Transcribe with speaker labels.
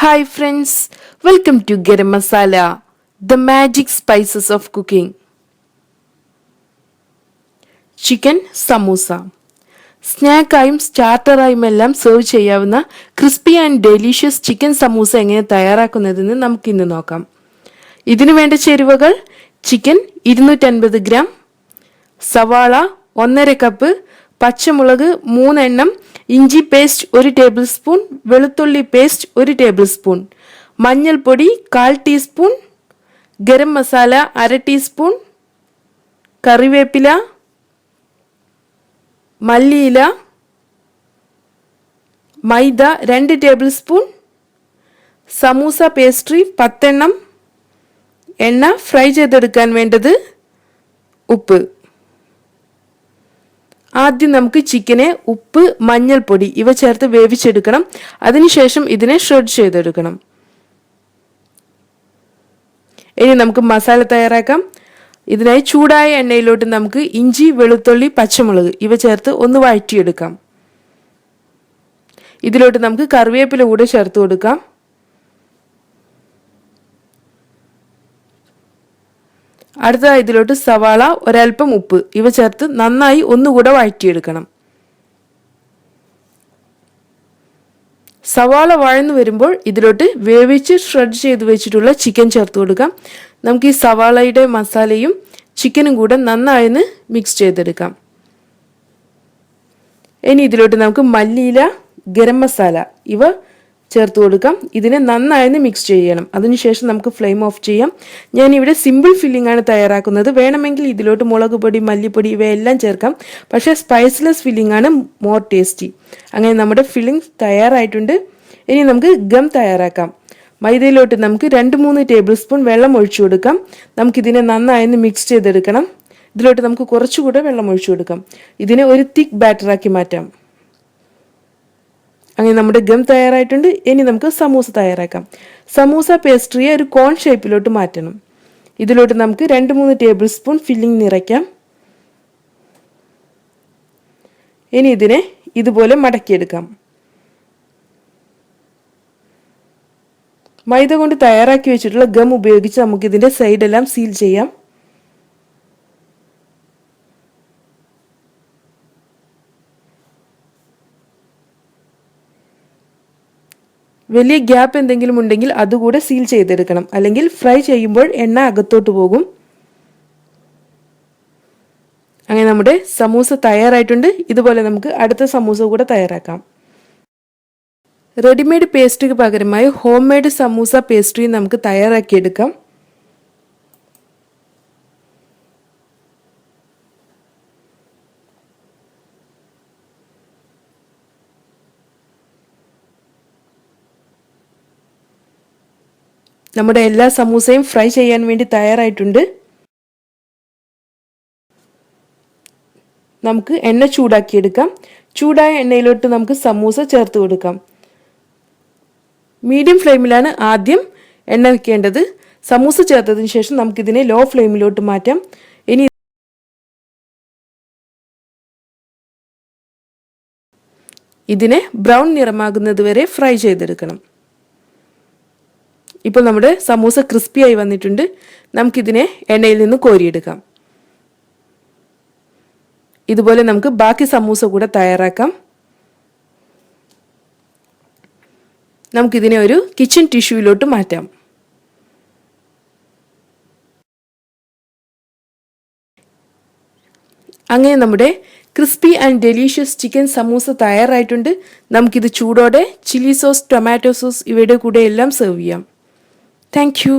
Speaker 1: Hi friends, welcome to Garam Masala, the magic spices of cooking. Chicken samosa സ്നാക്കായും സ്റ്റാർട്ടറായുമെല്ലാം serve ചെയ്യാവുന്ന crispy and delicious chicken samosa എങ്ങനെ തയ്യാറാക്കുന്നതെന്ന് നമുക്കിന്ന് നോക്കാം. ഇതിനു വേണ്ട ചേരുവകൾ: ചിക്കൻ 250 ഗ്രാം, സവാള 1.5 കപ്പ്, പച്ചമുളക് 3 എണ്ണം, ഇഞ്ചി പേസ്റ്റ് 1 ടേബിൾ സ്പൂൺ, വെളുത്തുള്ളി പേസ്റ്റ് 1 ടേബിൾ സ്പൂൺ, മഞ്ഞൾപ്പൊടി 1/4 ടീസ്പൂൺ, ഗരം മസാല 1/2 ടീസ്പൂൺ, കറിവേപ്പില, മല്ലിയില, മൈദ 2 ടേബിൾ സ്പൂൺ, സമൂസ പേസ്ട്രി 10 എണ്ണം, എണ്ണ ഫ്രൈ ചെയ്തെടുക്കാൻ വേണ്ടത് ഉപ്പ്. ആദ്യം നമുക്ക് ചിക്കനെ ഉപ്പ്, മഞ്ഞൾപ്പൊടി ഇവ ചേർത്ത് വേവിച്ചെടുക്കണം. അതിനുശേഷം ഇതിനെ ഷ്രെഡ് ചെയ്തെടുക്കണം. ഇനി നമുക്ക് മസാല തയ്യാറാക്കാം. ഇതിനായി ചൂടായ എണ്ണയിലോട്ട് നമുക്ക് ഇഞ്ചി, വെളുത്തുള്ളി, പച്ചമുളക് ഇവ ചേർത്ത് ഒന്ന് വഴറ്റിയെടുക്കാം. ഇതിലോട്ട് നമുക്ക് കറിവേപ്പില കൂടെ ചേർത്ത് കൊടുക്കാം. അടുത്തതായി ഇതിലോട്ട് സവാള, ഒരൽപ്പം ഉപ്പ് ഇവ ചേർത്ത് നന്നായി ഒന്നുകൂടെ വഴറ്റിയെടുക്കണം. സവാള വഴന്നു വരുമ്പോൾ ഇതിലോട്ട് വേവിച്ച് ഷ്രെഡ് ചെയ്ത് വെച്ചിട്ടുള്ള ചിക്കൻ ചേർത്ത് കൊടുക്കാം. നമുക്ക് ഈ സവാളയുടെ മസാലയും ചിക്കനും കൂടെ നന്നായി മിക്സ് ചെയ്തെടുക്കാം. ഇനി ഇതിലോട്ട് നമുക്ക് മല്ലിയില, ഗരം മസാല ഇവ ചേർത്ത് കൊടുക്കാം. ഇതിനെ നന്നായി മിക്സ് ചെയ്യണം. അതിനുശേഷം നമുക്ക് ഫ്ലെയിം ഓഫ് ചെയ്യാം. ഞാനിവിടെ സിമ്പിൾ ഫില്ലിംഗ് ആണ് തയ്യാറാക്കുന്നത്. വേണമെങ്കിൽ ഇതിലോട്ട് മുളക് പൊടി, മല്ലിപ്പൊടി ഇവയെല്ലാം ചേർക്കാം. പക്ഷേ സ്പൈസ്ലെസ് ഫില്ലിംഗ് ആണ് മോർ ടേസ്റ്റി. അങ്ങനെ നമ്മുടെ ഫില്ലിംഗ് തയ്യാറായിട്ടുണ്ട്. ഇനി നമുക്ക് ഗം തയ്യാറാക്കാം. മൈദയിലോട്ട് നമുക്ക് 2-3 ടേബിൾ സ്പൂൺ വെള്ളം ഒഴിച്ചു കൊടുക്കാം. നമുക്കിതിനെ നന്നായി മിക്സ് ചെയ്തെടുക്കണം. ഇതിലോട്ട് നമുക്ക് കുറച്ചുകൂടെ വെള്ളം ഒഴിച്ചു കൊടുക്കാം. ഇതിനെ ഒരു തിക്ക് ബാറ്ററാക്കി മാറ്റാം. അങ്ങനെ നമ്മുടെ ഗം തയ്യാറായിട്ടുണ്ട്. ഇനി നമുക്ക് സമൂസ തയ്യാറാക്കാം. സമൂസ പേസ്ട്രിയെ ഒരു കോൺ ഷേപ്പിലോട്ട് മാറ്റണം. ഇതിലോട്ട് നമുക്ക് 2-3 ടേബിൾ സ്പൂൺ ഫില്ലിംഗ് നിറയ്ക്കാം. ഇനി ഇതിനെ ഇതുപോലെ മടക്കിയെടുക്കാം. മൈദ കൊണ്ട് തയ്യാറാക്കി വെച്ചിട്ടുള്ള ഗം ഉപയോഗിച്ച് നമുക്ക് ഇതിന്റെ സൈഡെല്ലാം സീൽ ചെയ്യാം. വലിയ ഗ്യാപ്പ് എന്തെങ്കിലും ഉണ്ടെങ്കിൽ അതുകൂടെ സീൽ ചെയ്തെടുക്കണം. അല്ലെങ്കിൽ ഫ്രൈ ചെയ്യുമ്പോൾ എണ്ണ അകത്തോട്ട് പോകും. അങ്ങനെ നമ്മുടെ സമൂസ തയ്യാറായിട്ടുണ്ട്. ഇതുപോലെ നമുക്ക് അടുത്ത സമൂസ കൂടെ തയ്യാറാക്കാം. റെഡിമെയ്ഡ് പേസ്ട്രിക്ക് പകരമായി ഹോം മെയ്ഡ് സമൂസ പേസ്ട്രി നമുക്ക് തയ്യാറാക്കിയെടുക്കാം. നമ്മുടെ എല്ലാ സമൂസയും ഫ്രൈ ചെയ്യാൻ വേണ്ടി തയ്യാറായിട്ടുണ്ട്. നമുക്ക് എണ്ണ ചൂടാക്കിയെടുക്കാം. ചൂടായ എണ്ണയിലോട്ട് നമുക്ക് സമൂസ ചേർത്ത് കൊടുക്കാം. മീഡിയം ഫ്ലെയിമിലാണ് ആദ്യം എണ്ണ വെക്കേണ്ടത്. സമൂസ ചേർത്തതിന് ശേഷം നമുക്കിതിനെ ലോ ഫ്ലെയിമിലോട്ട് മാറ്റാം. ഇനി ഇതിനെ ബ്രൗൺ നിറമാകുന്നത് വരെ ഫ്രൈ ചെയ്തെടുക്കണം. ഇപ്പോൾ നമ്മുടെ സമൂസ ക്രിസ്പിയായി വന്നിട്ടുണ്ട്. നമുക്കിതിനെ എണ്ണയിൽ നിന്ന് കോരിയെടുക്കാം. ഇതുപോലെ നമുക്ക് ബാക്കി സമൂസ കൂടെ തയ്യാറാക്കാം. നമുക്കിതിനെ ഒരു കിച്ചൺ ടിഷ്യൂയിലോട്ട് മാറ്റാം. അങ്ങനെ നമ്മുടെ crispy and delicious chicken samosa തയ്യാറായിട്ടുണ്ട്. നമുക്കിത് ചൂടോടെ ചില്ലി സോസ്, ടൊമാറ്റോ സോസ് ഇവയുടെ കൂടെ എല്ലാം സെർവ് ചെയ്യാം. Thank you.